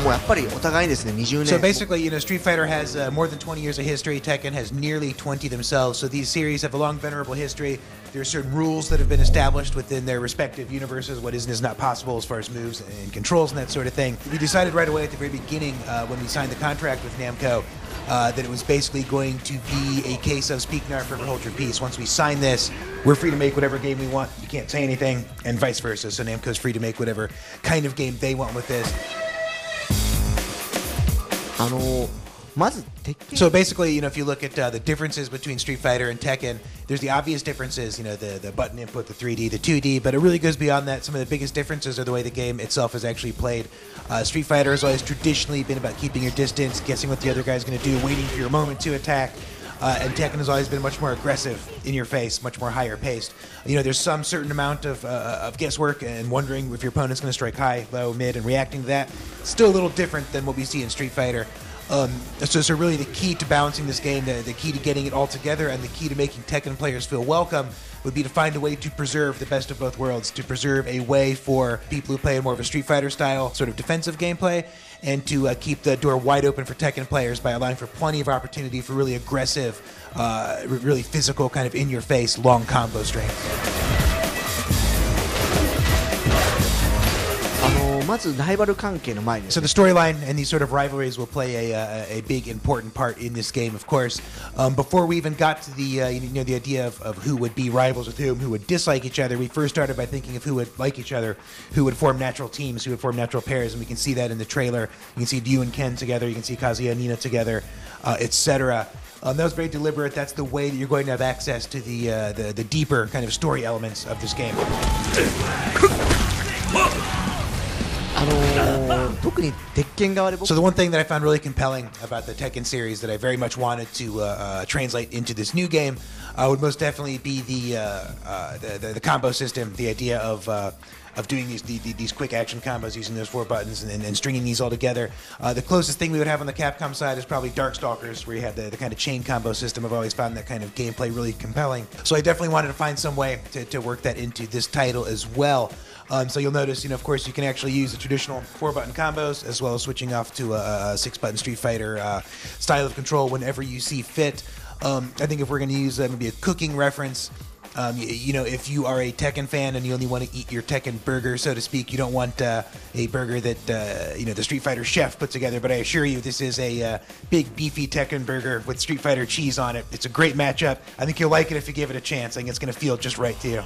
もうやっぱりお互いにですね、20 So 年 basically, Street Fighter has more than 20 years of history. Tekken has nearly 20 themselves. So these series have a long, venerable history. There are certain rules that have been established within their respective universes, what is and is not possible as far as moves and controls and that sort of thing. We decided right away at the very beginning when we signed the contract with Namco that it was basically going to be a case of speak now, forever hold your peace. Once we sign this, we're free to make whatever game we want. You can't say anything, and vice versa. So Namco's free to make whatever kind of game they want with this. まず鉄拳 So basically, if you look at the differences between Street Fighter and Tekken, there's the obvious differences, the button input, the 3D, the 2D, but it really goes beyond that. Some of the biggest differences are the way the game itself is actually played. Street Fighter has always traditionally been about keeping your distance, guessing what the other guy's going to do, waiting for your moment to attack. And Tekken has always been much more aggressive, in your face, much more higher paced. There's some certain amount of guesswork and wondering if your opponent's going to strike high, low, mid, and reacting to that. Still a little different than what we see in Street Fighter. So really the key to balancing this game, the key to getting it all together, and the key to making Tekken players feel welcome would be to find a way to preserve the best of both worlds, to preserve a way for people who play more of a Street Fighter style sort of defensive gameplay, and to keep the door wide open for Tekken players by allowing for plenty of opportunity for really aggressive, really physical, kind of in-your-face, long combo strings. まずライバル関係の前にです So ね the storyline and these sort of rivalries will play a big important part in this game, of course. Before we even got to the the idea of who would be rivals with who would dislike each other, we first started by thinking of who would like each other, who would form natural teams, who would form natural pairs, and we can see that in the trailer. You can see Ryu and Ken together, you can see Kazuya and Nina together, etc. That was very deliberate. That's the way that you're going to have access to the deeper kind of story elements of this game. 特に鉄拳側で僕 So the one thing that I found really compelling about the Tekken series that I very much wanted to translate into this new game would most definitely be the combo system, the idea of doing these quick action combos using those 4 buttons and stringing these all together. The closest thing we would have on the Capcom side is probably Darkstalkers, where you have the kind of chain combo system. I've always found that kind of gameplay really compelling. So I definitely wanted to find some way to work that into this title as well. So you'll notice, of course, you can actually use the traditional 4-button combos as well as switching off to a 6-button Street Fighter style of control whenever you see fit. I think if we're going to use maybe a cooking reference, if you are a Tekken fan and you only want to eat your Tekken burger, so to speak, you don't want a burger that, the Street Fighter chef put together. But I assure you, this is a big, beefy Tekken burger with Street Fighter cheese on it. It's a great matchup. I think you'll like it if you give it a chance. I think it's going to feel just right to you.